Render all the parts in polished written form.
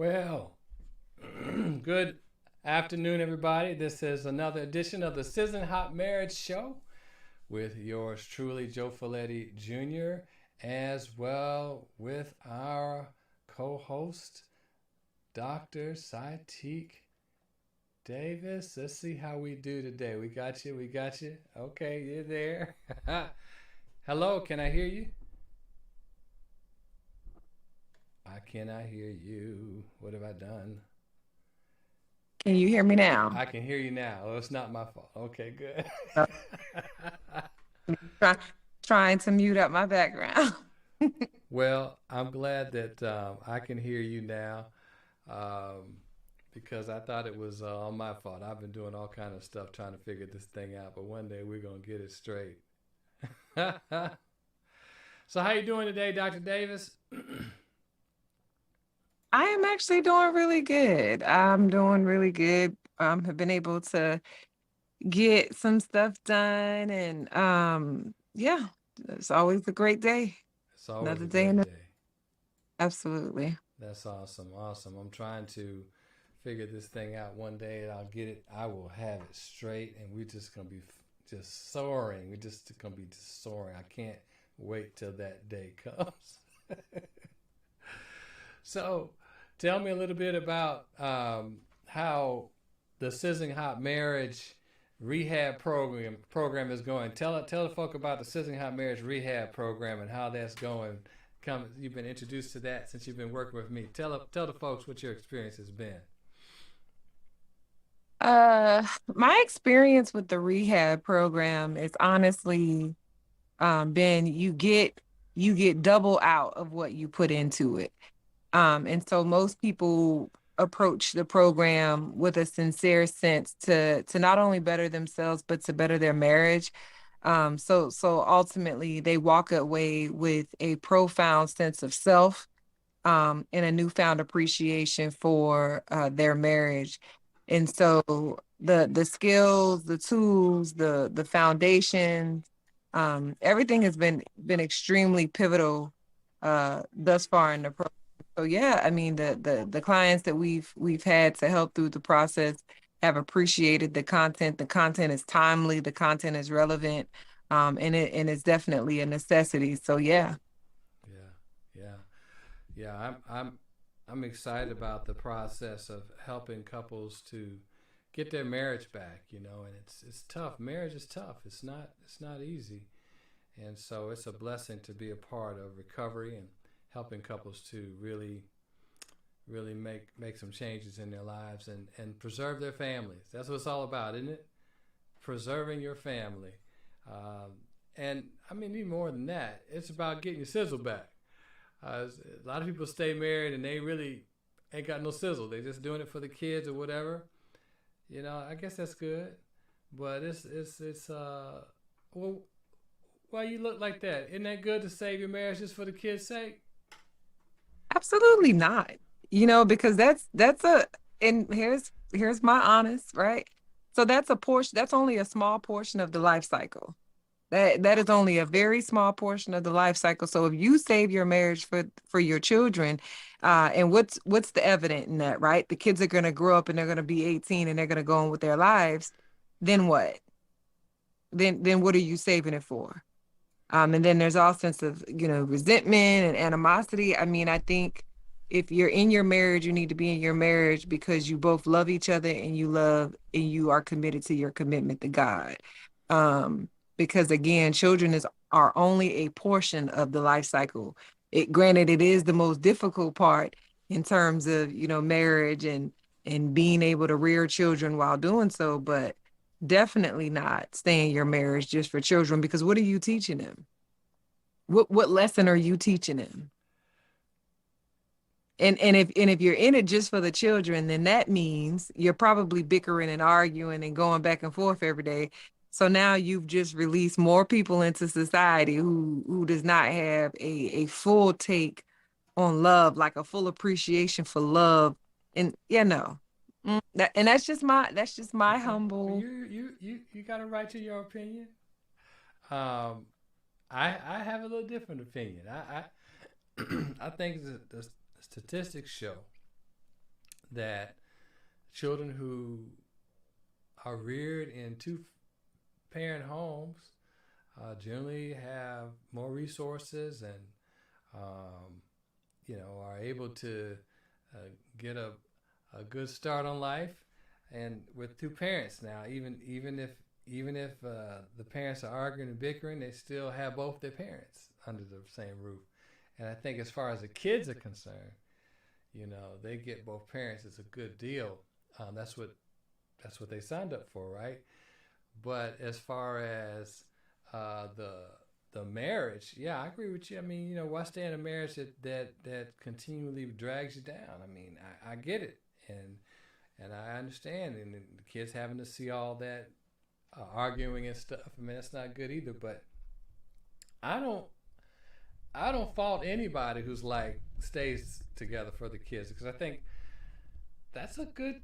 Well, good afternoon, everybody. This is another edition of the Sizzling Hot Marriage Show with yours truly, Joe Folletti Jr., as well with our co-host, Dr. Saitik Davis. Let's see how we do today. We got you. We got you. Okay, you're there. Hello, can I hear you? I cannot hear you. What have I done? Can you hear me now? I can hear you now. Oh, it's not my fault. Okay, good. No, try, trying to mute up my background. Well, I'm glad that I can hear you now um, because I thought it was on my fault. I've been doing all kind of stuff trying to figure this thing out, but one day we're gonna get it straight. So, how you doing today, Dr. Davis? I am actually doing really good. I'm doing really good. Have been able to get some stuff done, and yeah, it's always a great day. It's always Another a day in great the day. absolutely. That's awesome. Awesome. I'm trying to figure this thing out one day and I'll get it. I will have it straight and we're just going to be just soaring. We're just going to be just soaring. I can't wait till that day comes. So tell me a little bit about how the Sizzling Hot Marriage Rehab program is going. Tell the folk about the Sizzling Hot Marriage Rehab program and how that's going. You've been introduced to that since you've been working with me. Tell the folks what your experience has been. My experience with the rehab program is honestly been you get double out of what you put into it. And so most people approach the program with a sincere sense to not only better themselves, but to better their marriage. So ultimately they walk away with a profound sense of self, and a newfound appreciation for their marriage. And so the skills, the tools, the foundation, everything has been extremely pivotal thus far in the program. So yeah, I mean the clients that we've had to help through the process have appreciated the content. The content is timely, the content is relevant, and it's definitely a necessity. So yeah. Yeah, yeah, yeah. I'm excited about the process of helping couples to get their marriage back. And it's tough. Marriage is tough. It's not easy, and so it's a blessing to be a part of recovery and helping couples to really make some changes in their lives and preserve their families. That's what it's all about, isn't it? Preserving your family. Um, and I mean, even more than that, it's about getting your sizzle back. A lot of people stay married and they really ain't got no sizzle. They just doing it for the kids or whatever. I guess that's good, but it's well, why you look like that? Isn't that good to save your marriage just for the kids' sake? Absolutely not. Because that's a and here's my honest, right? So that's a portion, that's only a small portion of the life cycle. That is only a very small portion of the life cycle. So if you save your marriage for your children, and what's the evident in that, right? The kids are gonna grow up and they're gonna be 18 and they're gonna go on with their lives. Then what? Then what are you saving it for? And then there's all sense of, resentment and animosity. I mean, I think if you're in your marriage, you need to be in your marriage because you both love each other and you are committed to your commitment to God. Because again, children are only a portion of the life cycle. Granted, it is the most difficult part in terms of, marriage and being able to rear children while doing so, but definitely not stay in your marriage just for children, because what are you teaching them? What lesson are you teaching them? And if you're in it just for the children, then that means you're probably bickering and arguing and going back and forth every day. So now you've just released more people into society who does not have a full take on love, like a full appreciation for love. And no. And that's just my Okay. Well, humble. you got a right to your opinion. Um, I have a little different opinion. I I think the statistics show that children who are reared in two parent homes generally have more resources and are able to get a good start on life. And with two parents now, even if the parents are arguing and bickering, they still have both their parents under the same roof. And I think as far as the kids are concerned, they get both parents. It's a good deal. That's what they signed up for, right? But as far as the marriage, yeah, I agree with you. I mean, why stay in a marriage that continually drags you down? I mean, I get it, and I understand, and the kids having to see all that arguing and stuff. I mean, that's not good either. But I don't I don't fault anybody who's like stays together for the kids, because I think that's a good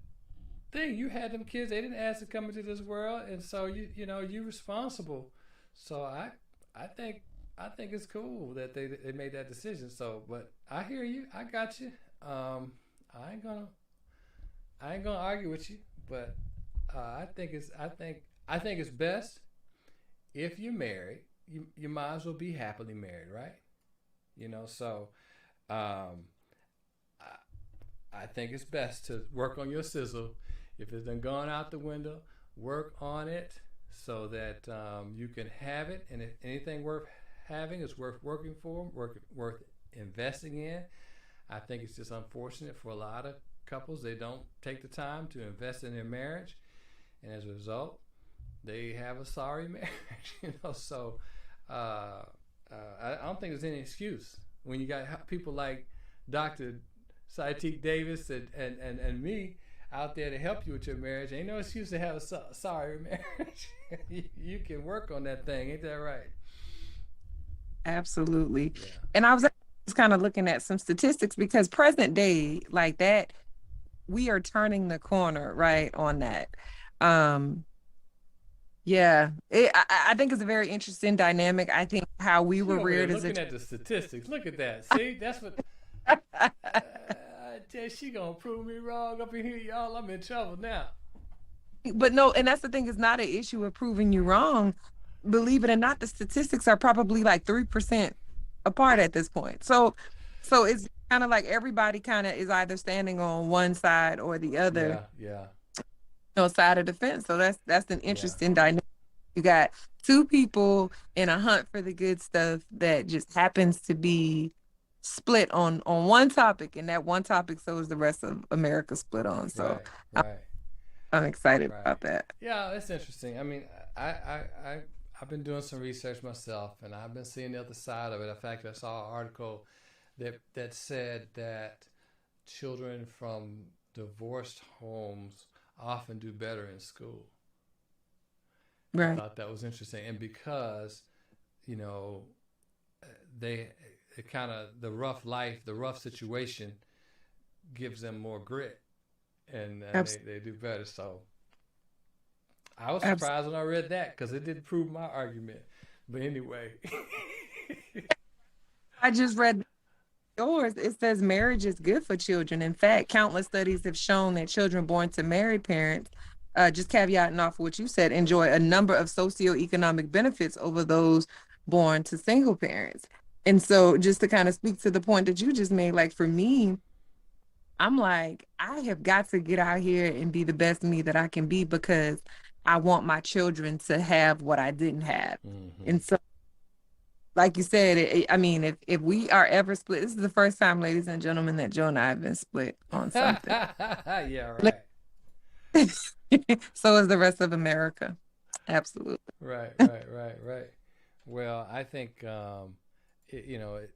thing. You had them kids; they didn't ask to come into this world, and so you're responsible. So I think it's cool that they made that decision. So, but I hear you. I got you. I ain't gonna argue with you, but I think it's best if you're married. You might as well be happily married, right? So um, I think it's best to work on your sizzle. If it's done gone out the window, work on it so that you can have it. And if anything worth having is worth working for, worth investing in. I think it's just unfortunate for a lot of couples. They don't take the time to invest in their marriage. And as a result, they have a sorry marriage. So I don't think there's any excuse when you got people like Dr. Saitik Davis and me out there to help you with your marriage. Ain't no excuse to have a sorry marriage. You can work on that thing. Ain't that right? Absolutely. Yeah. And I was just kind of looking at some statistics because present day, like that, we are turning the corner, right, on that. Um, yeah, I think it's a very interesting dynamic. I think how we She were over there reared as a looking at the statistics. Look at that. See, that's what I tell you, she gonna prove me wrong up in here, y'all. I'm in trouble now. but no, and that's the thing, is not an issue of proving you wrong. Believe it or not, the statistics are probably like 3% apart at this point. So it's kind of like everybody kind of is either standing on one side or the other, Yeah, yeah, side of the fence. So that's an yeah. interesting dynamic. You got two people in a hunt for the good stuff that just happens to be split on one topic, and that one topic so is the rest of America split on. So Right, I'm, right, I'm excited right. about that. Yeah, it's interesting. I mean, I I've been doing some research myself, and I've been seeing the other side of it. In fact, I saw an article that said that children from divorced homes often do better in school. I Right. thought that was interesting, and because you know they it kind of the rough life, the rough situation gives them more grit, and Abs- they do better. So I was abs- surprised when I read that because it didn't prove my argument. But anyway, I just read yours. It says marriage is good for children. In fact, countless studies have shown that children born to married parents, just caveating off what you said, enjoy a number of socioeconomic benefits over those born to single parents. And so, just to kind of speak to the point that you just made, like for me, I'm like, I have got to get out here and be the best me that I can be because I want my children to have what I didn't have. hmm And so, like you said, I mean, if we are ever split, this is the first time, ladies and gentlemen, that Joe and I have been split on something. yeah, right, So is the rest of America. Absolutely. right, right, right, right. Well, I think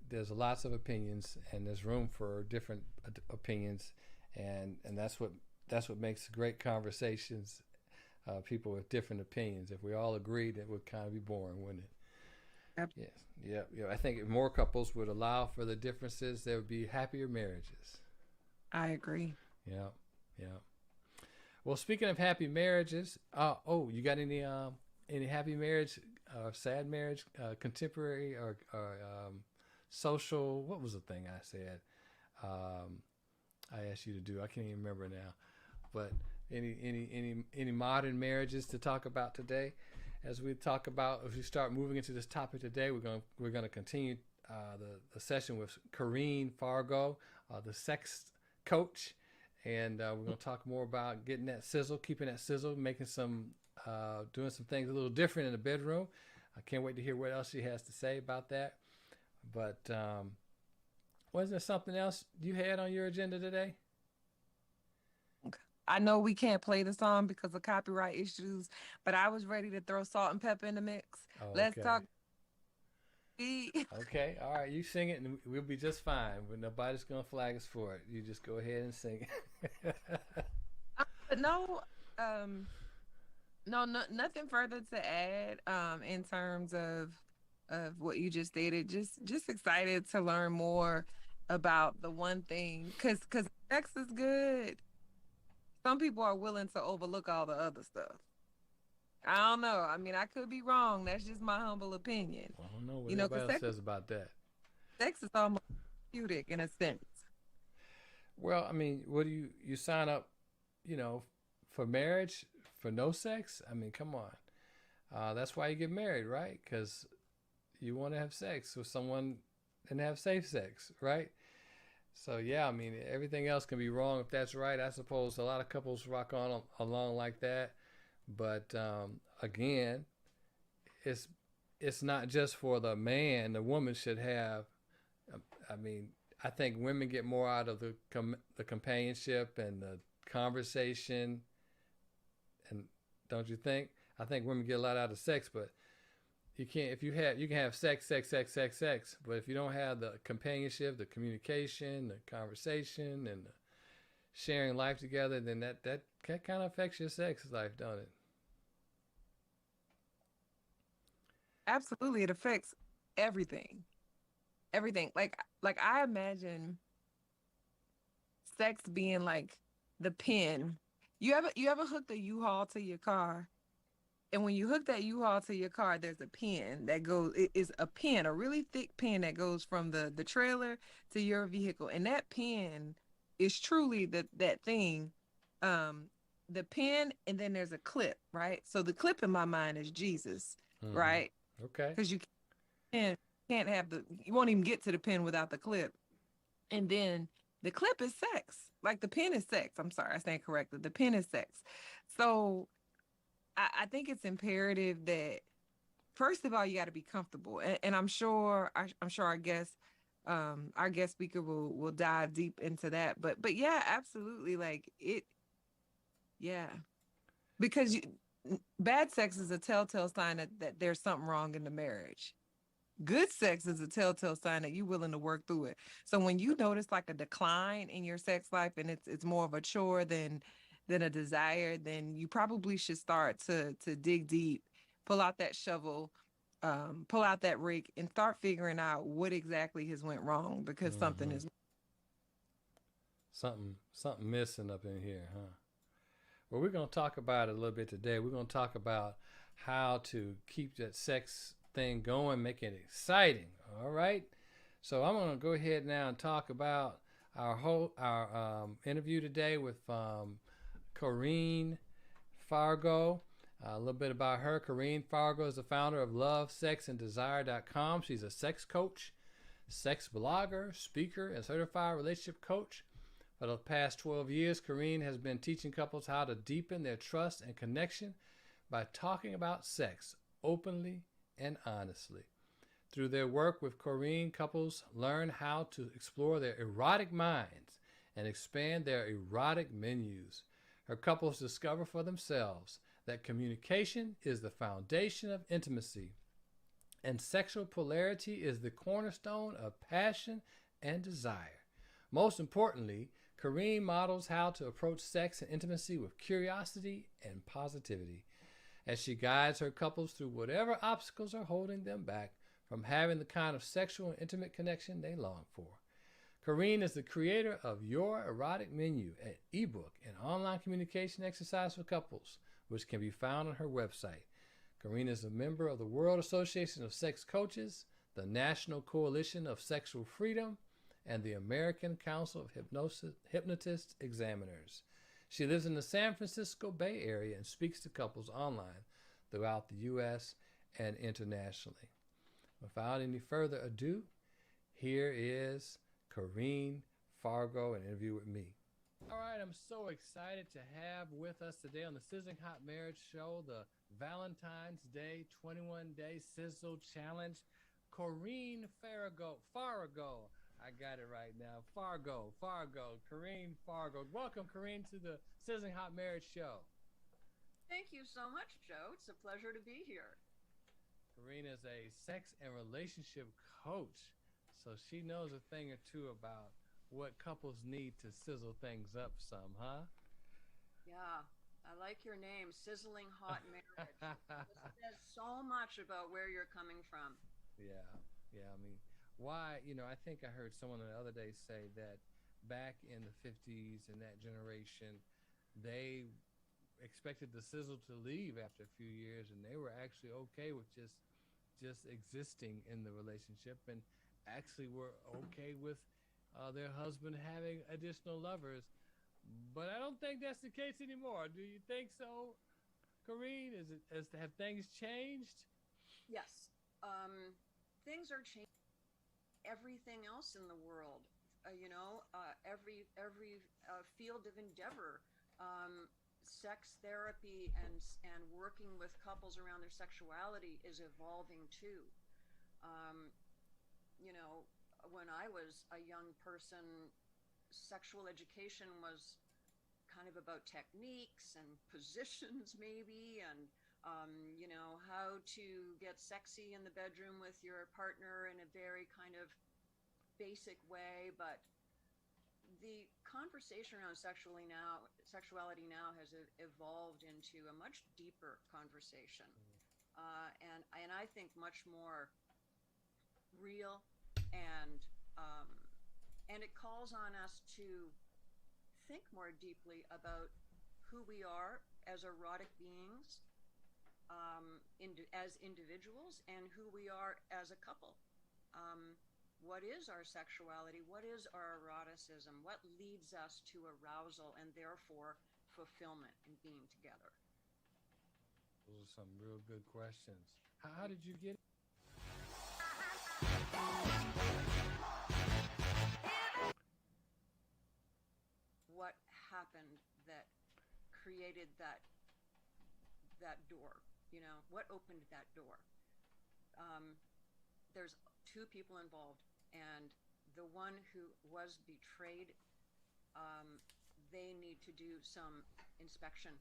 there's lots of opinions, and there's room for different opinions, and that's what makes great conversations. People with different opinions. If we all agreed, it would kind of be boring, wouldn't it? Ab- Yes. Yeah. Yeah. I think if more couples would allow for the differences, there would be happier marriages. I agree. Yeah. Yeah. Well, speaking of happy marriages, you got any happy marriage, sad marriage, contemporary or social? What was the thing I said? Um, I asked you to do? I can't even remember now. But any modern marriages to talk about today? As we talk about, as we start moving into this topic today, we're gonna continue the session with Corrine Fargo, the sex coach, and we're gonna talk more about getting that sizzle, keeping that sizzle, making some, doing some things a little different in the bedroom. I can't wait to hear what else she has to say about that. But wasn't there something else you had on your agenda today? I know we can't play the song because of copyright issues, but I was ready to throw salt and pepper in the mix. Oh, Let's okay. talk. Okay, all right. You sing it, and we'll be just fine. But nobody's gonna flag us for it. You just go ahead and sing it. But no, um, no, nothing further to add. In terms of what you just stated, just excited to learn more about the one thing, because sex is good. Some people are willing to overlook all the other stuff. I don't know. I mean, I could be wrong. That's just my humble opinion. I don't know what Because everybody else says about that. sex is almost therapeutic in a sense. Well, I mean, what do you sign up, you know, for marriage for no sex? I mean, come on. That's why you get married, right? Because you want to have sex with someone and have safe sex, right? So yeah, I mean, everything else can be wrong if that's right. I suppose a lot of couples rock on along like that, but again, it's it's not just for the man. The woman should have. I mean, I think women get more out of the companionship and the conversation, and don't you think? I think women get a lot out of sex, but you can't. If you can have sex, but if you don't have the companionship, the communication, the conversation, and the sharing life together, then that kind of affects your sex life, don't it? Absolutely, it affects everything. Everything. Like I imagine sex being like the pin. You ever hooked a U-Haul to your car? And when you hook that U-Haul to your car, there's a pin that goes, it is a pin, a really thick pin that goes from the trailer to your vehicle. And that pin is truly that thing. Um, the pin, and then there's a clip, right? So the clip in my mind is Jesus, Mm-hmm. right? Okay. Because you can't have you won't even get to the pin without the clip. And then the clip is sex. Like the pin is sex. I'm sorry, I stand corrected. The pin is sex. So I think it's imperative that first of all you got to be comfortable, and I'm sure our guest speaker will dive deep into that. But yeah, absolutely, like it, yeah, because bad sex is a telltale sign that there's something wrong in the marriage. Good sex is a telltale sign that you're willing to work through it. So when you notice like a decline in your sex life and it's more of a chore than a desire, then you probably should start to dig deep, pull out that shovel, pull out that rake, and start figuring out what exactly has went wrong because something Mm-hmm. is. Something missing up in here, huh? Well, we're gonna talk about it a little bit today. We're gonna talk about how to keep that sex thing going, make it exciting. All right. So I'm gonna go ahead now and talk about our interview today with Corrine Fargo. A little bit about her. Corrine Fargo is the founder of LoveSexAndDesire.com. She's a sex coach, sex blogger, speaker, and certified relationship coach. For the past 12 years, Corrine has been teaching couples how to deepen their trust and connection by talking about sex openly and honestly. Through their work with Corrine, couples learn how to explore their erotic minds and expand their erotic menus. Her couples discover for themselves that communication is the foundation of intimacy, and sexual polarity is the cornerstone of passion and desire. Most importantly, Corrine models how to approach sex and intimacy with curiosity and positivity as she guides her couples through whatever obstacles are holding them back from having the kind of sexual and intimate connection they long for. Corrine is the creator of Your Erotic Menu, an ebook and online communication exercise for couples, which can be found on her website. Corrine is a member of the World Association of Sex Coaches, the National Coalition of Sexual Freedom, and the American Council of Hypnotist Examiners. She lives in the San Francisco Bay Area and speaks to couples online throughout the U.S. and internationally. Without any further ado, here is Corrine Fargo, an interview with me. All right, I'm so excited to have with us today on the Sizzling Hot Marriage Show the Valentine's Day 21-Day Sizzle Challenge, Corrine Fargo. I got it right now. Fargo. Corrine Fargo. Welcome, Corrine, to the Sizzling Hot Marriage Show. Thank you so much, Joe. It's a pleasure to be here. Corrine is a sex and relationship coach, so she knows a thing or two about what couples need to sizzle things up some, huh? Yeah, I like your name, Sizzling Hot Marriage. This says so much about where you're coming from. Yeah. I mean, why, I think I heard someone the other day say that back in the 50s and that generation, they expected the sizzle to leave after a few years, and they were actually okay with just existing in the relationship, and actually were okay with their husband having additional lovers. But I don't think that's the case anymore. Do you think so, Corrine? Have things changed? Yes, things are changing. Everything else in the world, every field of endeavor, sex therapy and working with couples around their sexuality is evolving too. When I was a young person, sexual education was kind of about techniques and positions maybe, and how to get sexy in the bedroom with your partner in a very kind of basic way. But the conversation around sexuality now has evolved into a much deeper conversation, and I think much more real, and it calls on us to think more deeply about who we are as erotic beings, as individuals, and who we are as a couple. What is our sexuality? What is our eroticism? What leads us to arousal and therefore fulfillment in being together? Those are some real good questions. How did you get? What happened that created that door? What opened that door? There's two people involved, and the one who was betrayed, they need to do some inspection,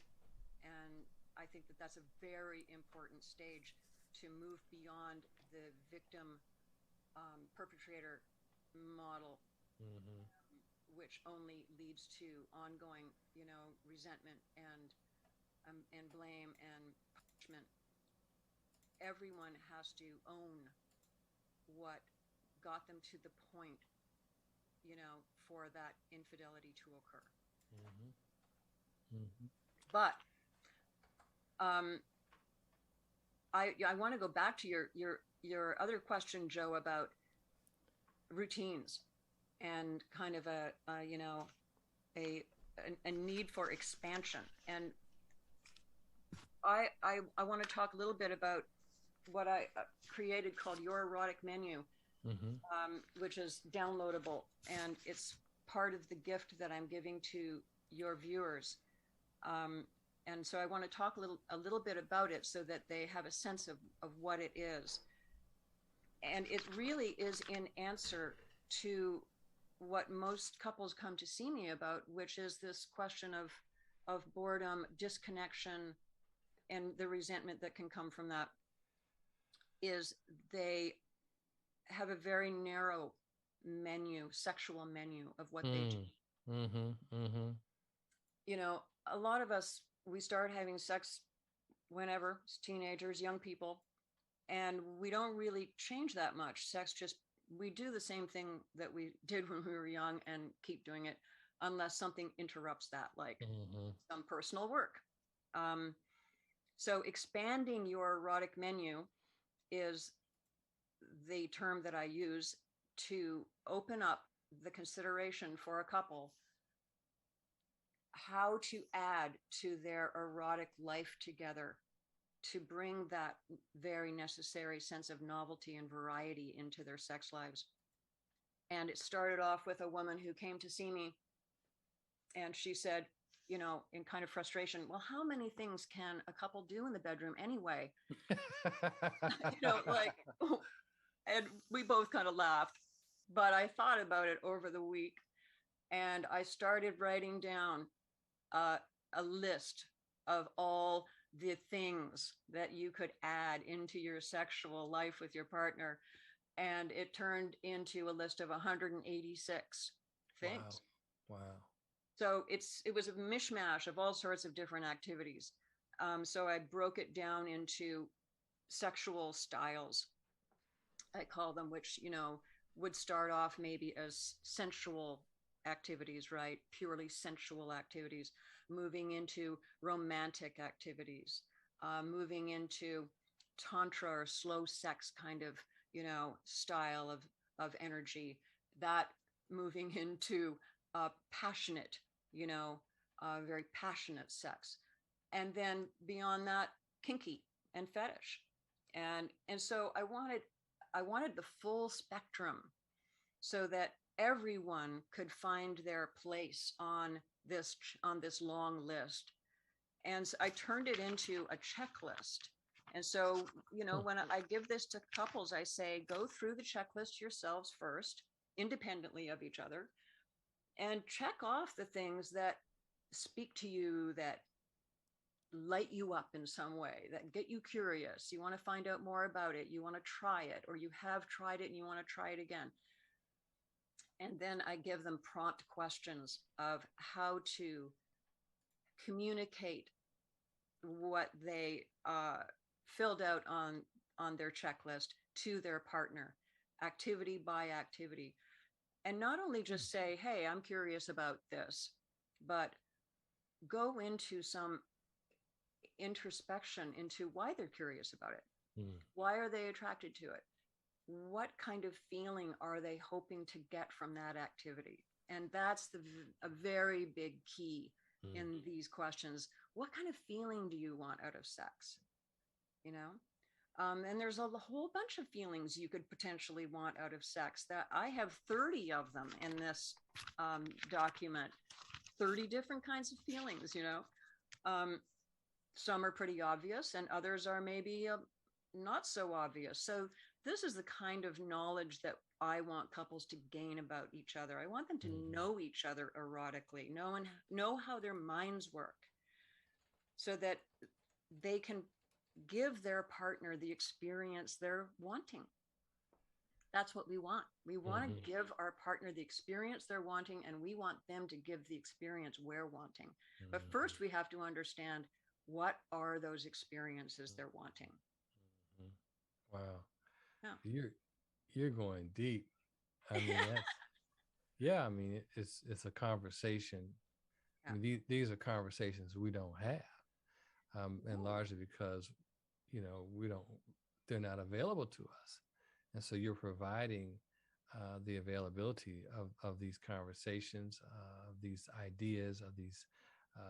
and I think that that's a very important stage to move beyond the victim perpetrator model, Mm-hmm. which only leads to ongoing, resentment and blame and punishment. Everyone has to own what got them to the point, for that infidelity to occur. Mm-hmm. Mm-hmm. But I want to go back to your other question, Joe, about routines and kind of a need for expansion. And I want to talk a little bit about what I created called Your Erotic Menu, Mm-hmm. which is downloadable, and it's part of the gift that I'm giving to your viewers. And so I want to talk a little bit about it so that they have a sense of what it is. And it really is in answer to what most couples come to see me about, which is this question of boredom, disconnection, and the resentment that can come from that. Is they have a very narrow sexual menu of what they do. Mm-hmm. Mm-hmm. A lot of us, we start having sex whenever, as teenagers, young people, and we don't really change that much. We do the same thing that we did when we were young and keep doing it, unless something interrupts that, like Mm-hmm. some personal work. So expanding your erotic menu is the term that I use to open up the consideration for a couple how to add to their erotic life together to bring that very necessary sense of novelty and variety into their sex lives. And it started off with a woman who came to see me, and she said, you know, in kind of frustration, well, how many things can a couple do in the bedroom anyway? You know, like, and we both kind of laughed. But I thought about it over the week, and I started writing down a list of all the things that you could add into your sexual life with your partner. And it turned into a list of 186 Wow. things. Wow. So it was a mishmash of all sorts of different activities. So I broke it down into sexual styles, I call them, which, you know, would start off maybe as sensual activities, right? Purely sensual activities, moving into romantic activities, moving into tantra or slow sex kind of, you know, style of energy, that moving into passionate, you know, very passionate sex. And then beyond that, kinky and fetish. And so I wanted the full spectrum so that everyone could find their place on this long list. And so I turned it into a checklist. And so, you know, when I give this to couples, I say, go through the checklist yourselves first, independently of each other, and check off the things that speak to you, that light you up in some way, that get you curious. You want to find out more about it. You want to try it, or you have tried it and you want to try it again. And then I give them prompt questions of how to communicate what they filled out on their checklist to their partner, activity by activity. And not only just say, hey, I'm curious about this, but go into some introspection into why they're curious about it. Why are they attracted to it? What kind of feeling are they hoping to get from that activity? And that's a very big key in these questions. What kind of feeling do you want out of sex? You know? And there's a whole bunch of feelings you could potentially want out of sex. That I have 30 of them in this document, 30 different kinds of feelings, you know? Some are pretty obvious and others are maybe not so obvious. So this is the kind of knowledge that I want couples to gain about each other. I want them to know each other erotically, know how their minds work, so that they can give their partner the experience they're wanting. That's what we want. We want to give our partner the experience they're wanting, and we want them to give the experience we're wanting. But first, we have to understand, what are those experiences they're wanting? Wow. Yeah. You're going deep. I mean, that's, yeah, I mean, it's a conversation. Yeah. I mean, these are conversations we don't have, and largely because, you know, they're not available to us. And so you're providing the availability of these conversations, of these ideas, of these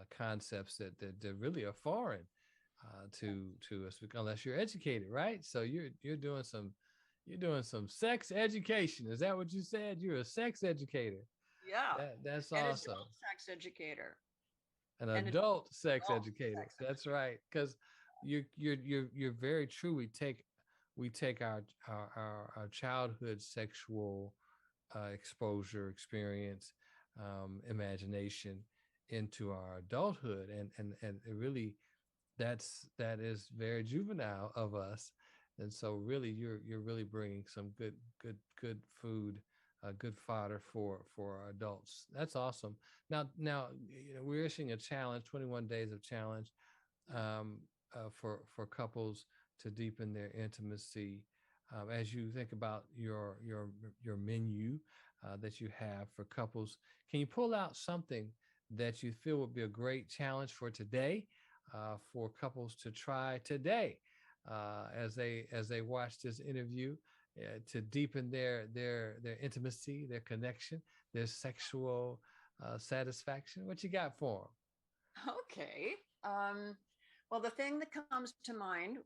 concepts that really are foreign to us, unless you're educated, right? So you're doing some sex education. Is that what you said? You're a sex educator. Yeah. That's An awesome. adult sex educator. An adult sex adult educator. sex That's right. Because you're very true. We take our childhood sexual exposure, experience, imagination into our adulthood, and it really, that is very juvenile of us. And so really you're really bringing some good food, good fodder for our adults. That's awesome. Now, you know, we're issuing a challenge, 21 days of challenge, for couples to deepen their intimacy. As you think about your menu that you have for couples, can you pull out something that you feel would be a great challenge for today, for couples to try today, as they watch this interview, to deepen their intimacy, their connection, their sexual satisfaction? What you got for Okay. Well, the thing that comes to mind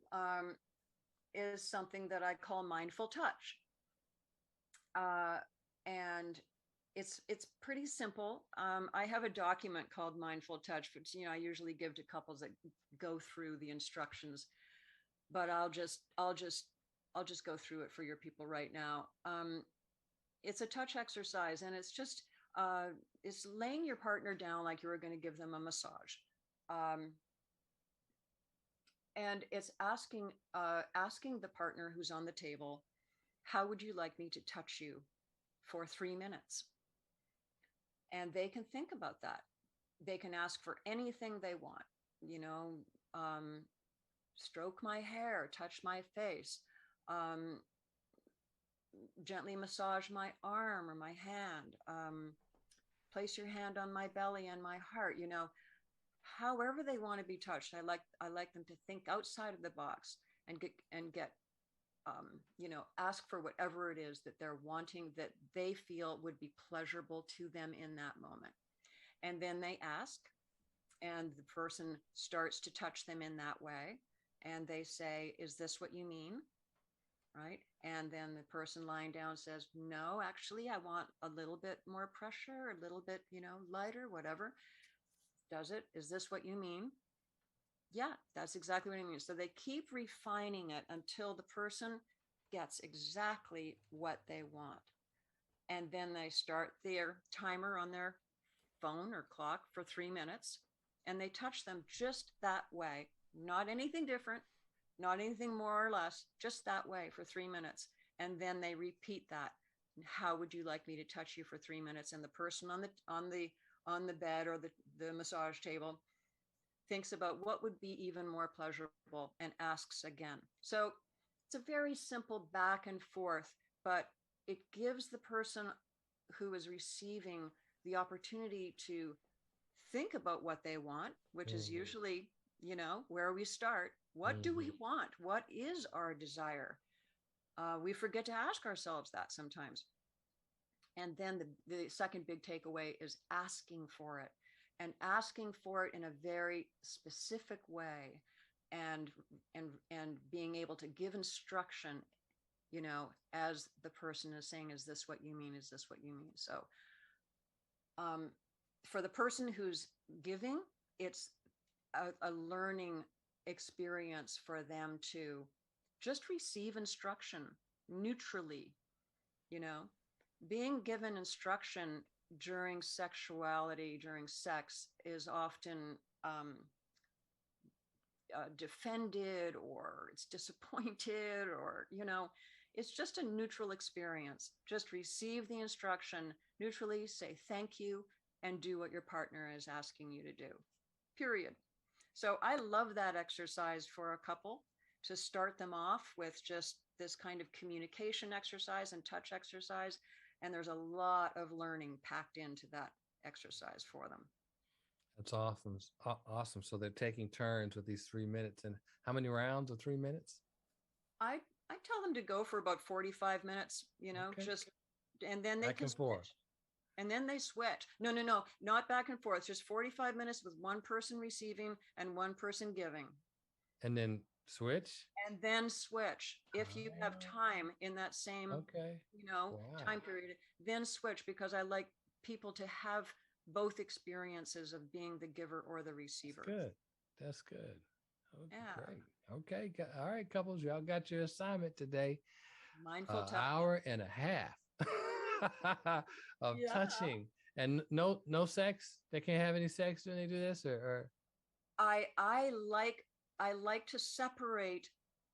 is something that I call mindful touch. Uh, and it's pretty simple. I have a document called Mindful Touch, which I usually give to couples that go through the instructions, but I'll just go through it for your people right now. It's a touch exercise, and it's laying your partner down like you were going to give them a massage. Um, and it's asking the partner who's on the table, how would you like me to touch you for 3 minutes? And they can think about that. They can ask for anything they want, you know, stroke my hair, touch my face, um, gently massage my arm or my hand, place your hand on my belly and my heart, however they want to be touched. I like them to think outside of the box and get ask for whatever it is that they're wanting, that they feel would be pleasurable to them in that moment. And then they ask, and the person starts to touch them in that way. And they say, is this what you mean? Right. And then the person lying down says, no, actually, I want a little bit more pressure, a little bit, lighter, whatever. Does it? Is this what you mean? Yeah, that's exactly what I mean. So they keep refining it until the person gets exactly what they want. And then they start their timer on their phone or clock for 3 minutes, and they touch them just that way, not anything different, not anything more or less, just that way for 3 minutes. And then they repeat that. How would you like me to touch you for 3 minutes? And the person on the bed or the massage table thinks about what would be even more pleasurable and asks again. So it's a very simple back and forth, but it gives the person who is receiving the opportunity to think about what they want, which is usually, where we start. What do we want? What is our desire? We forget to ask ourselves that sometimes. And then the second big takeaway is asking for it, and asking for it in a very specific way, and being able to give instruction, as the person is saying, is this what you mean? Is this what you mean? So for the person who's giving, it's a learning experience for them to just receive instruction neutrally. Being given instruction during sexuality, during sex, is often defended, or it's disappointed, or it's just a neutral experience. Just receive the instruction neutrally, say thank you, and do what your partner is asking you to do, period. So I love that exercise for a couple, to start them off with just this kind of communication exercise and touch exercise. And there's a lot of learning packed into that exercise for them. That's awesome. Awesome. So they're taking turns with these 3 minutes. And how many rounds of 3 minutes? I tell them to go for about 45 minutes, Okay. just, and then they Back can and forth. switch. And then they switch. No, not back and forth. Just 45 minutes with one person receiving and one person giving. And then switch? And then switch. If you have time in that same, okay. Wow. time period, then switch, because I like people to have both experiences of being the giver or the receiver. That's good. Okay, Yeah. Great. Okay. All right, couples, y'all got your assignment today. Mindful touch. Hour and a half of touching, and no sex. They can't have any sex when they do this, or I like to separate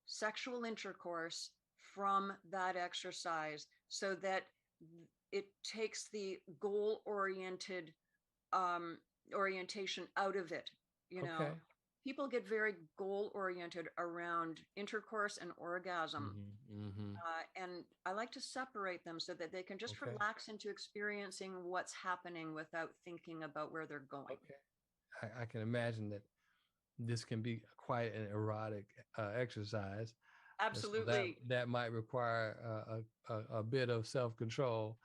sexual intercourse from that exercise, so that it takes the goal-oriented orientation out of it. Okay. People get very goal-oriented around intercourse and orgasm. And I like to separate them so that they can just relax into experiencing what's happening without thinking about where they're going. Okay. I can imagine that this can be quite an erotic exercise. Absolutely. That might require a bit of self-control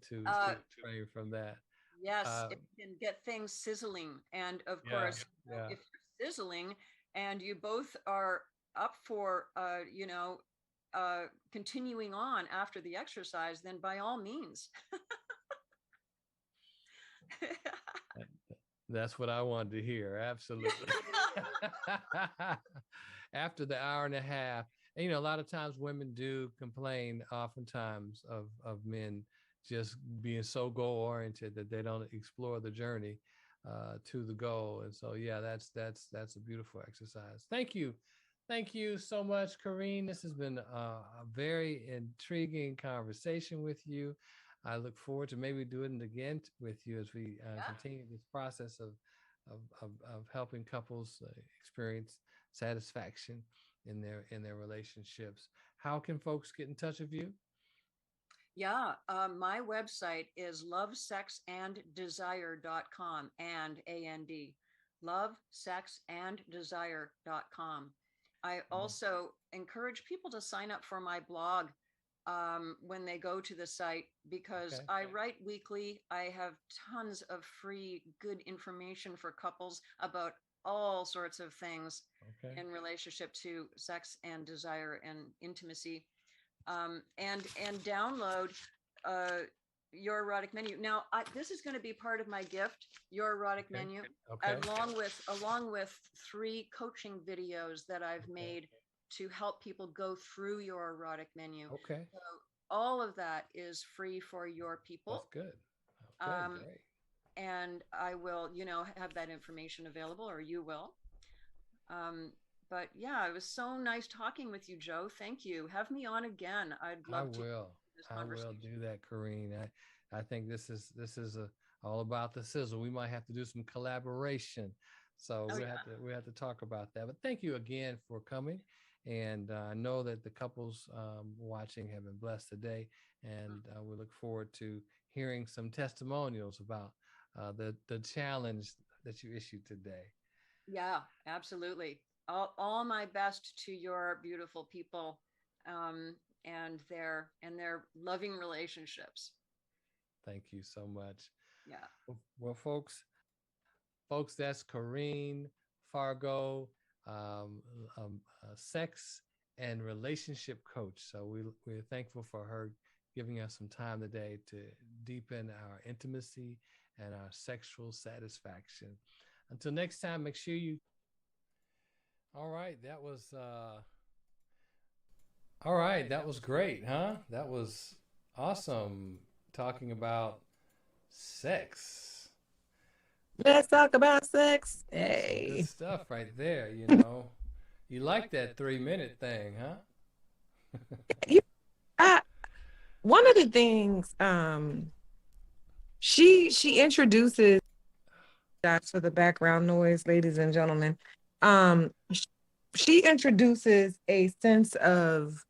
to refrain from that. Yes, it can get things sizzling. And of course, Yeah. if you're sizzling and you both are up for, continuing on after the exercise, then by all means. That's what I wanted to hear. Absolutely. After the hour and a half, and, a lot of times women do complain oftentimes of men just being so goal oriented that they don't explore the journey to the goal. And so, yeah, that's a beautiful exercise. Thank you. Thank you so much, Corrine. This has been a very intriguing conversation with you. I look forward to maybe doing it again with you as we continue this process of helping couples experience satisfaction in their relationships. How can folks get in touch with you? Yeah, my website is lovesexanddesire.com and A-N-D, lovesexanddesire.com. I also encourage people to sign up for my blog when they go to the site, because I write weekly. I have tons of free, good information for couples about all sorts of things in relationship to sex and desire and intimacy. And download Your Erotic Menu. Now, this is going to be part of my gift, Your Erotic Menu, along with 3 coaching videos that I've made to help people go through your erotic menu. Okay. So all of that is free for your people. That's good. Okay, great. And I will, have that information available, or you will. But yeah, it was so nice talking with you, Joe. Thank you. Have me on again. I'd love to. I will do that, Corrine. I think this is all about the sizzle. We might have to do some collaboration. So we have to talk about that. But thank you again for coming. And I know that the couples watching have been blessed today. And we look forward to hearing some testimonials about the challenge that you issued today. Yeah, absolutely. All my best to your beautiful people and their loving relationships. Thank you so much. Yeah. Well, folks, that's Corrine Fargo, a sex and relationship coach. So we're thankful for her giving us some time today to deepen our intimacy and our sexual satisfaction. Until next time, make sure you. All right, that was great, huh? That was awesome, talking about sex. Let's talk about sex. Hey. Good stuff right there, You like that 3-minute thing, huh? One of the things she introduces, for the background noise, ladies and gentlemen, she introduces a sense of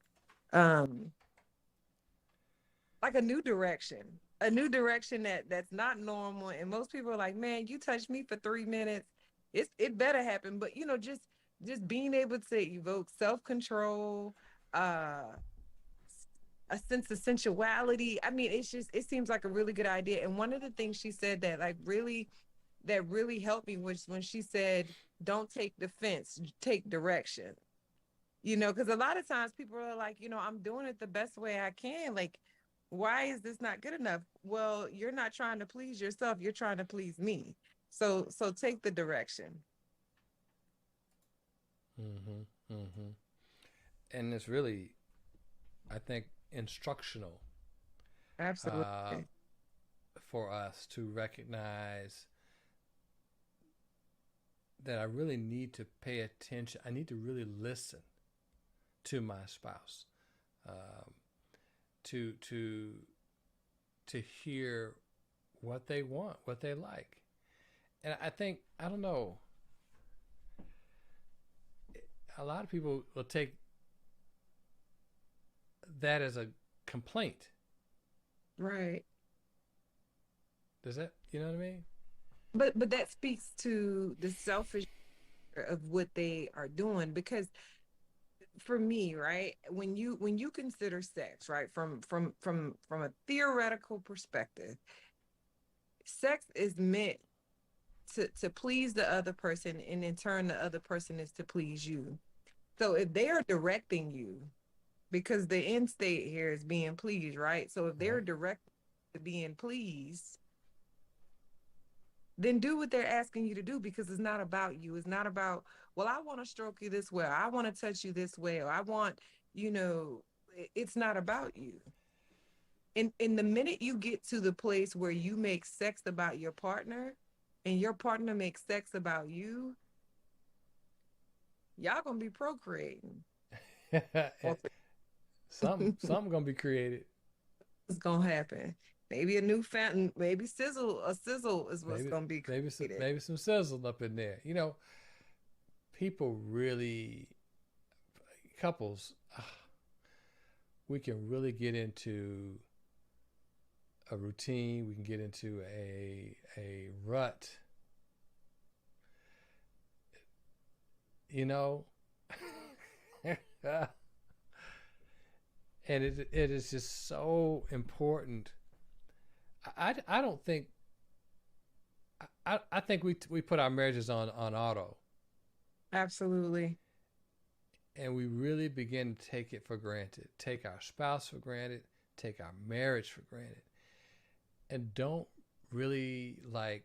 like a new direction that's not normal. And most people are like, man, you touched me for 3 minutes, it better happen. But just being able to evoke self-control, a sense of sensuality. I mean, it seems like a really good idea. And one of the things she said that really helped me was when she said, don't take defense, take direction. Because a lot of times people are like, I'm doing it the best way I can. Like, why is this not good enough? Well, you're not trying to please yourself. You're trying to please me. So take the direction. And it's really, I think, instructional. Absolutely. For us to recognize that I really need to pay attention. I need to really listen to my spouse, to hear what they want, what they like. And I think, I don't know, a lot of people will take that as a complaint. Right. Does that, you know what I mean? But that speaks to the selfish of what they are doing, because for me, right, when you consider sex, right, from a theoretical perspective, sex is meant to please the other person, and in turn the other person is to please you. So if they are directing you, because the end state here is being pleased, right? So if they're Right. direct to being pleased, then do what they're asking you to do, because it's not about you. It's not about, well, I want to stroke you this way, or I want to touch you this way, or I want, you know, it's not about you. And the minute you get to the place where you make sex about your partner and your partner makes sex about you, y'all gonna be procreating. Or Something gonna be created. it's gonna happen. Maybe a new fountain, maybe a sizzle is what's Maybe gonna be created. maybe some sizzle up in there. You know, people really couples. We can really get into a routine. We can get into a rut. You know, and it is just so important. I don't think I think we put our marriages on auto, Absolutely. and we really begin to take it for granted, take our spouse for granted, take our marriage for granted, and don't really like,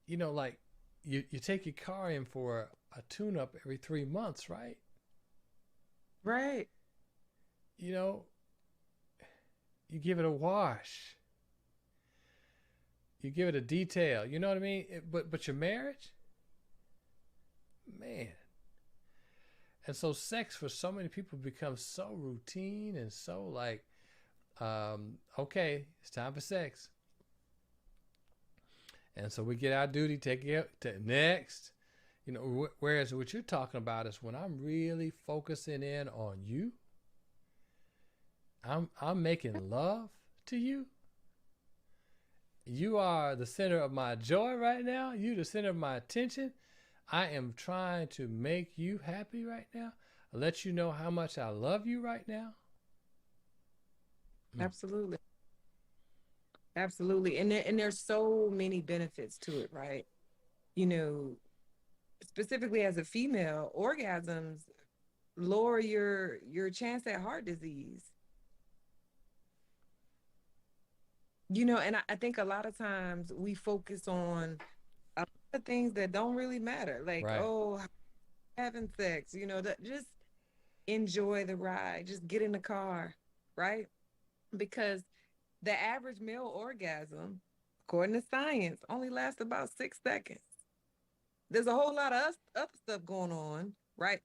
like you take your car in for a tune up every 3 months, right? Right. You know, you give it a wash, you give it a detail. You know what I mean? But your marriage, man. And so sex for so many people becomes so routine and so like, okay, it's time for sex. And so we get our duty, take it to next. Whereas what you're talking about is when I'm really focusing in on you, I'm making love to you. You are the center of my joy right now. You the center of my attention. I am trying to make you happy right now. I'll let you know how much I love you right now. Mm. Absolutely. Absolutely. And there's so many benefits to it, right? You know, specifically as a female, orgasms lower your chance at heart disease. And I think a lot of times we focus on a lot of things that don't really matter, like, Right. oh, having sex, that just enjoy the ride, just get in the car, right? Because the average male orgasm, according to science, only lasts about 6 seconds. There's a whole lot of other stuff going on, right?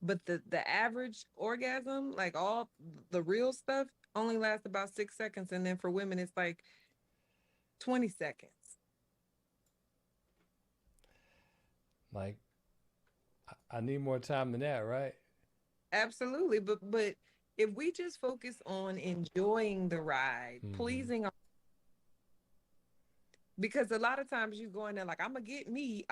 But the average orgasm, like all the real stuff, only lasts about 6 seconds. And then for women, it's like 20 seconds. Like, I need more time than that, right? Absolutely. But if we just focus on enjoying the ride, Mm-hmm. pleasing because a lot of times you go in there like, I'm gonna get me.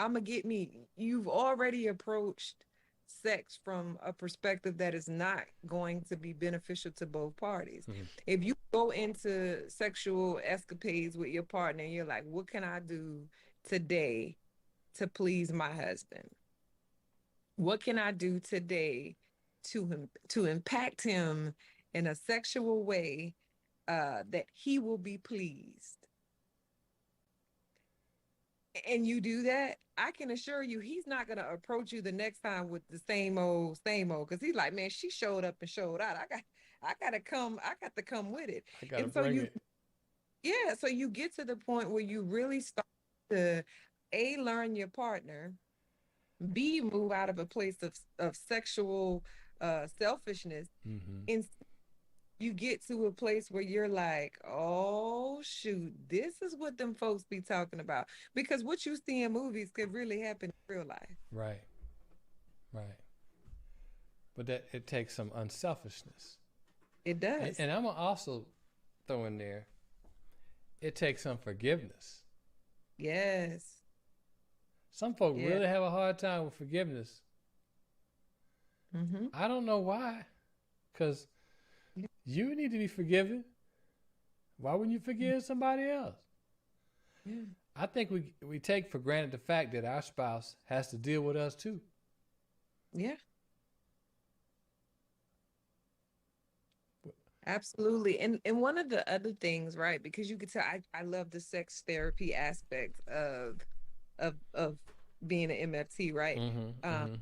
You've already approached sex from a perspective that is not going to be beneficial to both parties. Mm-hmm. If you go into sexual escapades with your partner and you're like, what can I do today to please my husband? What can I do today to impact him in a sexual way that he will be pleased? And you do that, I can assure you he's not going to approach you the next time with the same old, because he's like, man, she showed up and showed out. I got to come with it. I gotta And so bring it. yeah, so you get to the point where you really start to learn your partner, move out of a place of sexual selfishness, Mm-hmm. and you get to a place where you're like, oh shoot, this is what them folks be talking about. Because what you see in movies could really happen in real life. Right. Right. But that it takes some unselfishness. It And, does. and I'm gonna also throw in there, it takes some forgiveness. Yes. Some folk Yeah. really have a hard time with forgiveness. Mm-hmm. I don't know why, because you need to be forgiven. Why wouldn't you forgive somebody else? Yeah. I think we take for granted the fact that our spouse has to deal with us too. Yeah. Absolutely. And one of the other things, right? Because you could tell I love the sex therapy aspect of being an MFT, right? Mm-hmm. Um, Mm-hmm.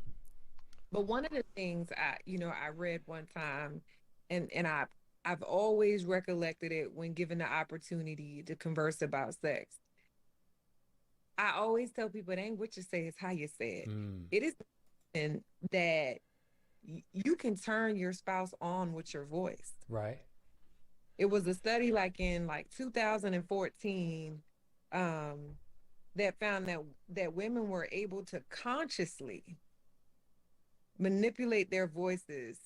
but one of the things I read one time, and I've always recollected it when given the opportunity to converse about sex. I always tell people it ain't what you say, it's how you say it. Mm. It is and that you can turn your spouse on with your voice. Right. It was a study like in like 2014 um that found that women were able to consciously manipulate their voices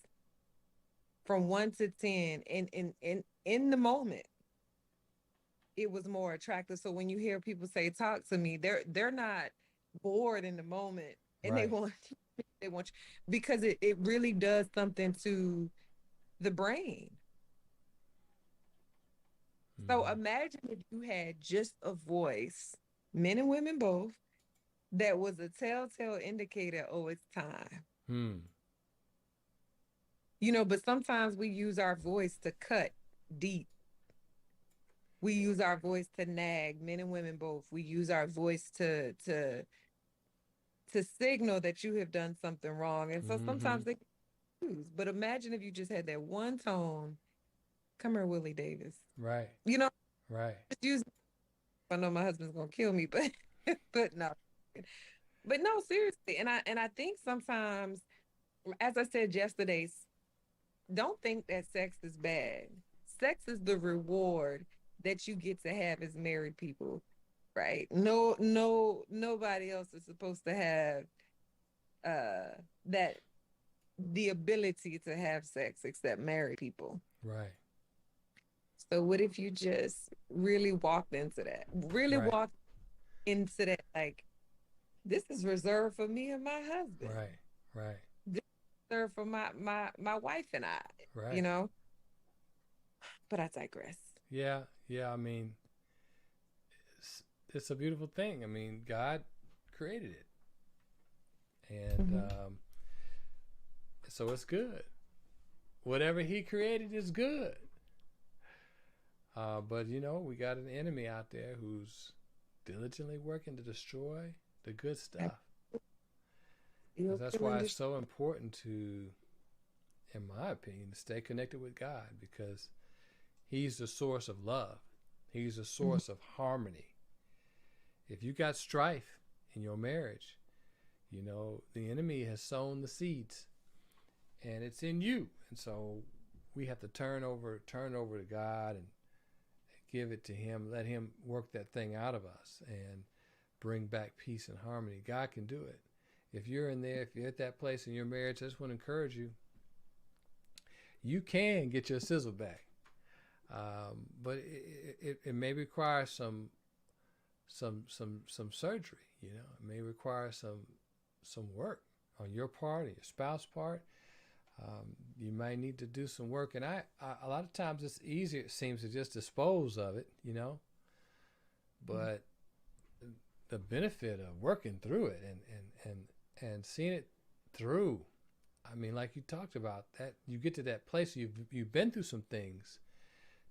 from 1 to 10 in the moment. It was more attractive. So when you hear people say talk to me, they're not bored in the moment, and they Right. want they want you, because it really does something to the brain. So Mm-hmm. imagine if you had just a voice, men and women both, that was a telltale indicator, oh, it's time. Hmm. But sometimes we use our voice to cut deep. We use our voice to nag, men and women both. We use our voice to signal that you have done something wrong. And so Mm-hmm. sometimes they use. But imagine if you just had that one tone. Come here, Willie Davis. Right. You know, Right. just use. I know my husband's gonna kill me, but but no. But no, seriously. And I think sometimes, as I said yesterday, don't think that sex is bad. Sex is the reward that you get to have as married people, right? No, no, nobody else is supposed to have that the ability to have sex except married people. Right. So what if you just really walked into that? Really Right. walked into that like, this is reserved for me and my husband. Right. Right. This is reserved for my wife and I, you Right. know? But I digress. Yeah. Yeah. I mean, it's a beautiful thing. I mean, God created it, and Mhm. so it's good. Whatever He created is good. But we got an enemy out there who's diligently working to destroy the good stuff. You're That's feeling why it's this. so important to, in my opinion, to stay connected with God, because He's the source of love. He's the Mhm. source of harmony. If you got strife in your marriage, the enemy has sown the seeds, and it's in you. And so we have to turn over to God and give it to Him, let Him work that thing out of us and bring back peace and harmony. God can do it. If you're in there, if you're at that place in your marriage, I just want to encourage you. You can get your sizzle back, but it may require some surgery. It may require some work on your part and your spouse's part. You might need to do some work, and a lot of times it's easier, it seems, to just dispose of it, but the benefit of working through it and seeing it through. I mean, like you talked about, that you get to that place, you've been through some things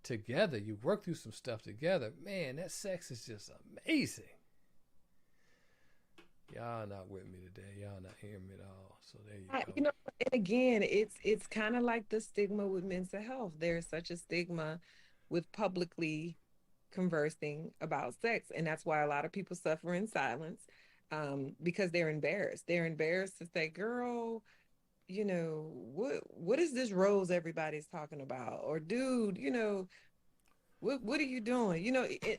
together, you've worked through some stuff together. Man, that sex is just amazing. Y'all not with me today. Y'all not hearing me at all. So there you I- go. You know, and again, it's kind of like the stigma with mental health. There's such a stigma with publicly conversing about sex, and that's why a lot of people suffer in silence, because they're embarrassed. They're embarrassed to say, "Girl, what is this rose everybody's talking about?" Or, "Dude, what are you doing?"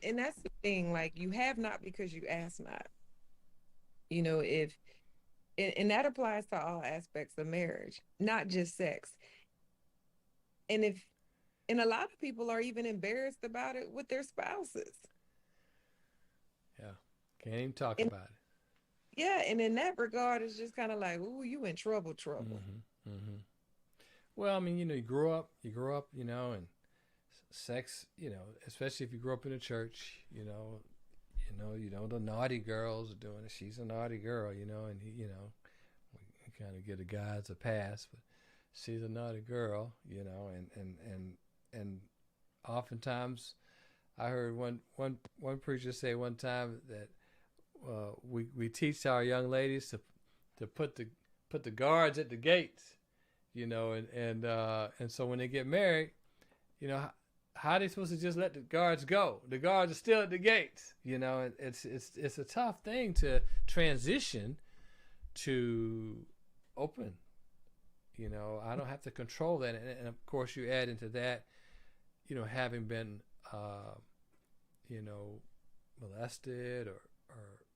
And that's the thing. Like, you have not because you ask not. If and that applies to all aspects of marriage, not just sex. And a lot of people are even embarrassed about it with their spouses. Yeah. Can't even talk And about it. yeah, and in that regard, it's just kind of like, "Ooh, you in trouble, Mm-hmm. trouble." Hmm. Well, I mean, you grow up, and sex, especially if you grew up in a church, the naughty girls are doing it. She's a naughty girl, and we kind of get the guys a pass, but she's a naughty girl, and oftentimes I heard one preacher say one time that we teach our young ladies to put the guards at the gates, and so when they get married, you know, how are they supposed to just let the guards go? The guards are still at the gates. It's a tough thing to transition to open. I don't have to control that, and of course you add into that, having been, you know, molested or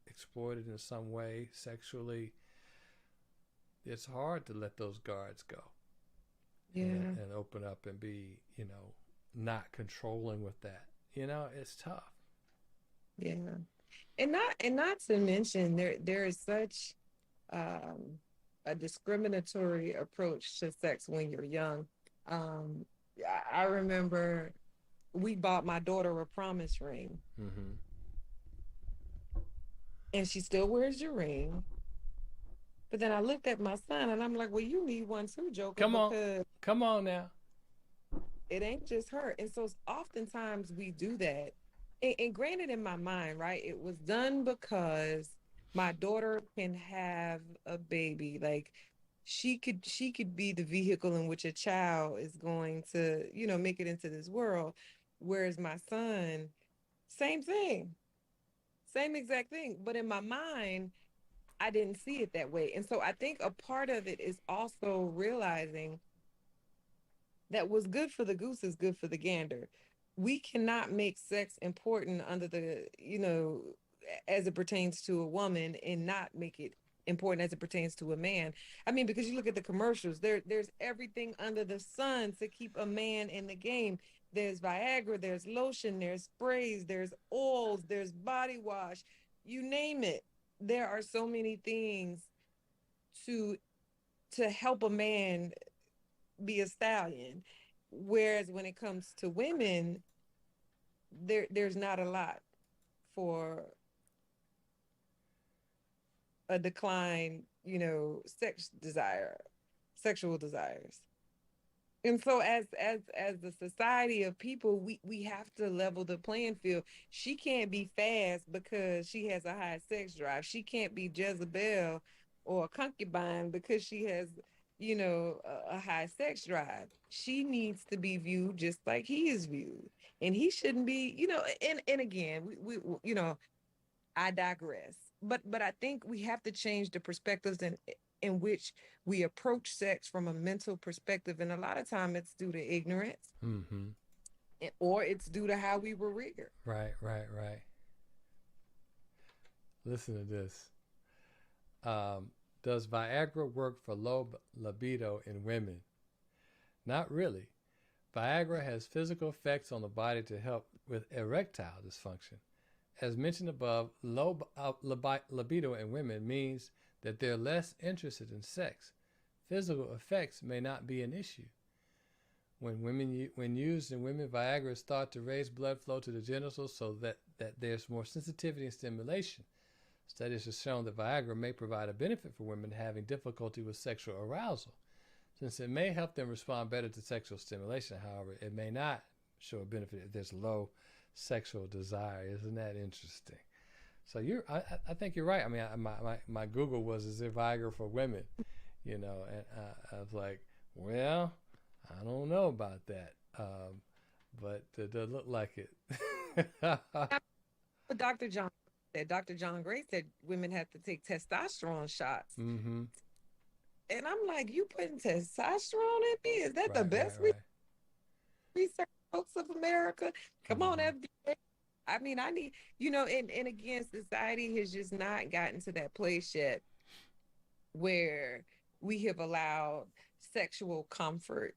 exploited in some way sexually. It's hard to let those guards go Yeah. and open up and be, not controlling with that. It's tough. Yeah. And not to mention there is such um a discriminatory approach to sex when you're young. I remember we bought my daughter a promise ring, Mm-hmm. and she still wears your ring. But then I looked at my son and I'm like, well, you need one too, Joker, Come on, because come on now. it ain't just her. And so oftentimes we do that. And granted, in my mind, right, it was done because my daughter can have a baby. Like she could be the vehicle in which a child is going to, make it into this world. Whereas my son, same thing, same exact thing. But in my mind, I didn't see it that way. And so I think a part of it is also realizing that what's good for the goose is good for the gander. We cannot make sex important under as it pertains to a woman and not make it important as it pertains to a man. I mean, because you look at the commercials, there's everything under the sun to keep a man in the game. There's Viagra, there's lotion, there's sprays, there's oils, there's body wash, you name it. There are so many things to help a man be a stallion. Whereas when it comes to women, there's not a lot for a decline, sexual desires. And so as the society of people, we have to level the playing field. She can't be fast because she has a high sex drive. She can't be Jezebel or a concubine because she has, a high sex drive. She needs to be viewed just like he is viewed. And he shouldn't be, and again, I digress. But I think we have to change the perspectives in which we approach sex from a mental perspective, and a lot of time it's due to ignorance, Mm-hmm. or it's due to how we were reared. Right, right, right. Listen to this. Does Viagra work for low libido in women? Not really. Viagra has physical effects on the body to help with erectile dysfunction. As mentioned above, low libido in women means that they're less interested in sex. Physical effects may not be an issue. When used in women, Viagra is thought to raise blood flow to the genitals so that there's more sensitivity and stimulation. Studies have shown that Viagra may provide a benefit for women having difficulty with sexual arousal. Since it may help them respond better to sexual stimulation, however, it may not show a benefit if there's low sexual desire. Isn't that interesting? So I think you're right. I mean, my Google was, is there Viagra for women? And I was like, well, I don't know about that, but it does look like it. But Dr. John Gray said women have to take testosterone shots. Mm-hmm. And I'm like, you putting testosterone in me? Is that the Right, right, best right. research folks of America? Come on, Mm-hmm. FDA. I mean, I need, and again, society has just not gotten to that place yet where we have allowed sexual comfort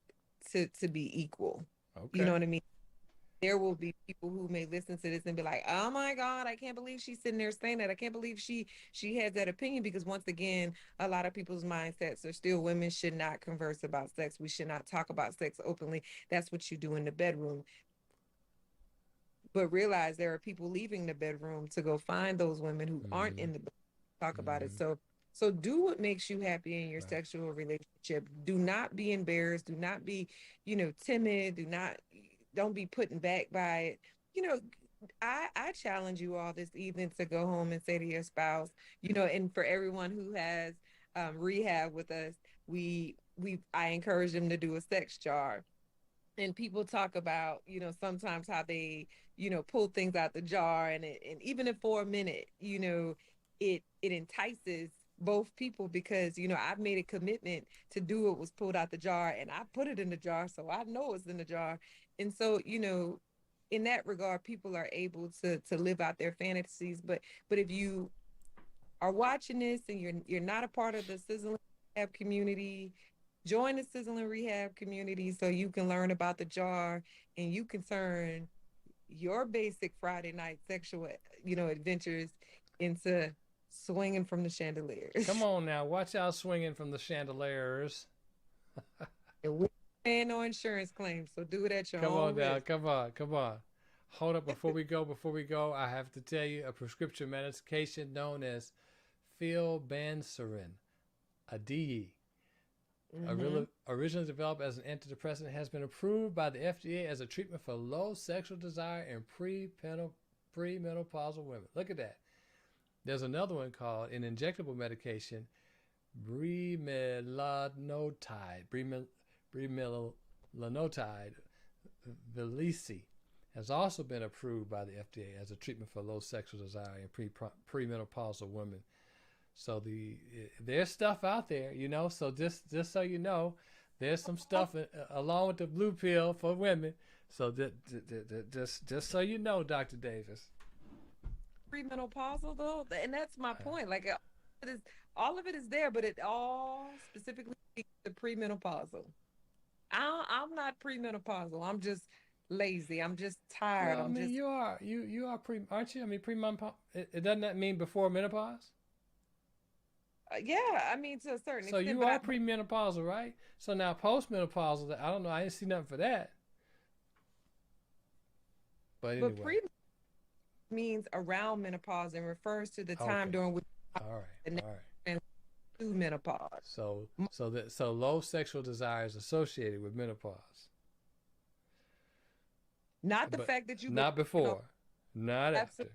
to be equal. You know Okay. what I mean? there will be people who may listen to this and be like, "Oh my God, I can't believe she's sitting there saying that. I can't believe she has that opinion." Because once again, a lot of people's mindsets are still women should not converse about sex. We should not talk about sex openly. That's what you do in the bedroom. But realize there are people leaving the bedroom to go find those women who aren't Mm-hmm. in the bedroom, talk about it. Mm-hmm. So do what makes you happy in your Right. sexual relationship. Do not be embarrassed. Do not be, timid. Don't be putting back by it. You know, I challenge you all this evening to go home and say to your spouse, and for everyone who has rehab with us, I encourage them to do a sex jar. And people talk about, sometimes how they, pull things out the jar, and even if for a minute, it entices both people, because I've made a commitment to do what was pulled out the jar, and I put it in the jar, so I know it's in the jar. And so, in that regard, people are able to live out their fantasies. But if you are watching this and you're not a part of the Sizzling Rehab community, join the Sizzling Rehab community so you can learn about the jar, and you can turn your basic Friday night sexual, adventures into swinging from the Come chandeliers. on now, watch out swinging from the chandeliers. And we're paying no insurance claims, so do it at your Come own on now, risk. come on, come on. Hold up, before we go, I have to tell you a prescription medication known as philbanserin, a DE. Mm-hmm. Originally developed as an antidepressant, has been approved by the FDA as a treatment for low sexual desire in premenopausal women. Look at that. There's another one called an injectable medication, bremelanotide, Velisi, has also been approved by the FDA as a treatment for low sexual desire in premenopausal women. So there's stuff out there, So just so you know, there's some stuff along with the blue pill for women. So just so you know, Dr. Davis. Premenopausal though, and that's my Uh, point. Like, all of it is there, but it all specifically speaks to premenopausal. I'm not premenopausal. I'm just lazy. I'm just tired. well, I I'm mean, just you are aren't you? I mean, premenopause. It doesn't that mean before menopause? yeah. I mean, to a certain So extent, you are premenopausal, right? So now postmenopausal, I don't know. I didn't see nothing for that. But but anyway, pre means around menopause and refers to the time okay, during which all right, the all right. next to menopause. So low sexual desire is associated with menopause, Not the but fact that you go, not before, not absolutely,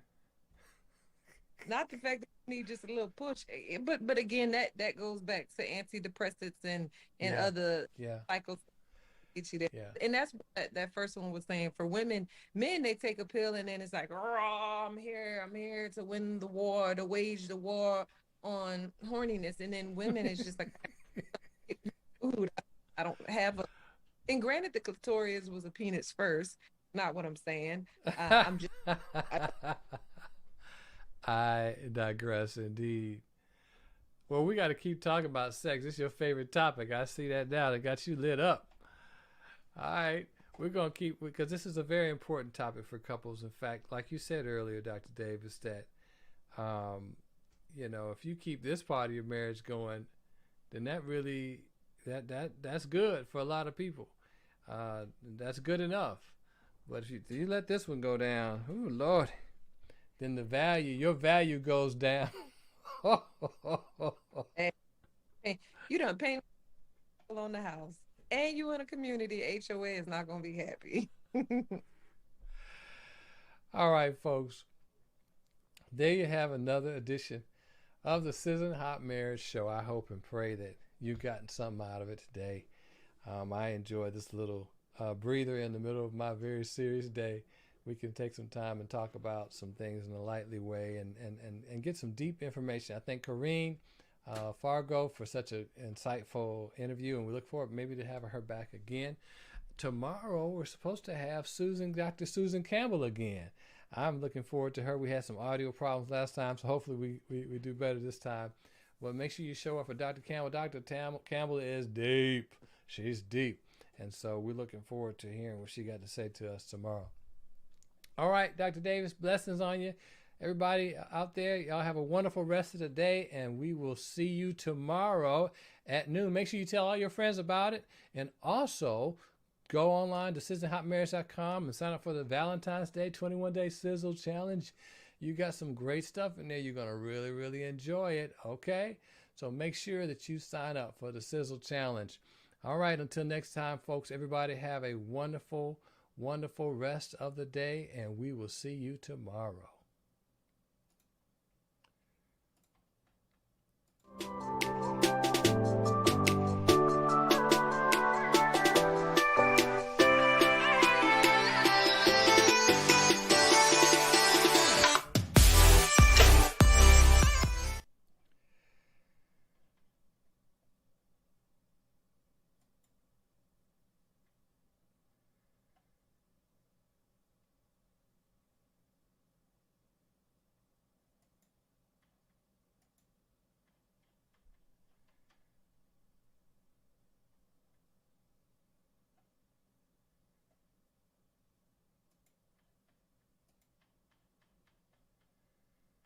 after. not the fact that you need just a little push. But again, that goes back to antidepressants and Yeah, other yeah, cycles get you there. yeah. And that's what that first one was saying. For women, men, they take a pill and then it's like, oh, I'm here to win the war, to wage the war on horniness. And then women, it's just like, food. I don't have a. And granted, the clitoris was a penis first. Not what I'm saying. I'm just. I, I digress indeed. Well, we got to keep talking about sex. It's your favorite topic. I see that now. It got you lit up. All right. We're going to keep, because this is a very important topic for couples. In fact, like you said earlier, Dr. Davis, that, um, if you keep this part of your marriage going, then that really, that's good for a lot of people. That's good enough. But if you let this one go down, oh, Lord, then your value goes down. you done paint on the house, and you in a community. HOA is not going to be happy. All right, folks. There you have another edition of the Sizzling Hot Marriage Show. I hope and pray that you've gotten something out of it today. I enjoyed this little breather in the middle of my very serious day. We can take some time and talk about some things in a lightly way and get some deep information. I thank Corrine Fargo for such an insightful interview, and we look forward maybe to having her back again. Tomorrow, we're supposed to have Dr. Susan Campbell again. I'm looking forward to her. We had some audio problems last time, so hopefully we do better this time. Well, make sure you show up for Dr. Campbell. Dr. Campbell is deep. She's deep. And so we're looking forward to hearing what she got to say to us tomorrow. All right, Dr. Davis, blessings on you. Everybody out there, y'all have a wonderful rest of the day, and we will see you tomorrow at noon. Make sure you tell all your friends about it, and also go online to sizzlinghotmarriage.com and sign up for the Valentine's Day 21-day Sizzle Challenge. You got some great stuff in there. You're going to really, really enjoy it, okay? So make sure that you sign up for the Sizzle Challenge. All right, until next time, folks, everybody have a wonderful, wonderful rest of the day, and we will see you tomorrow.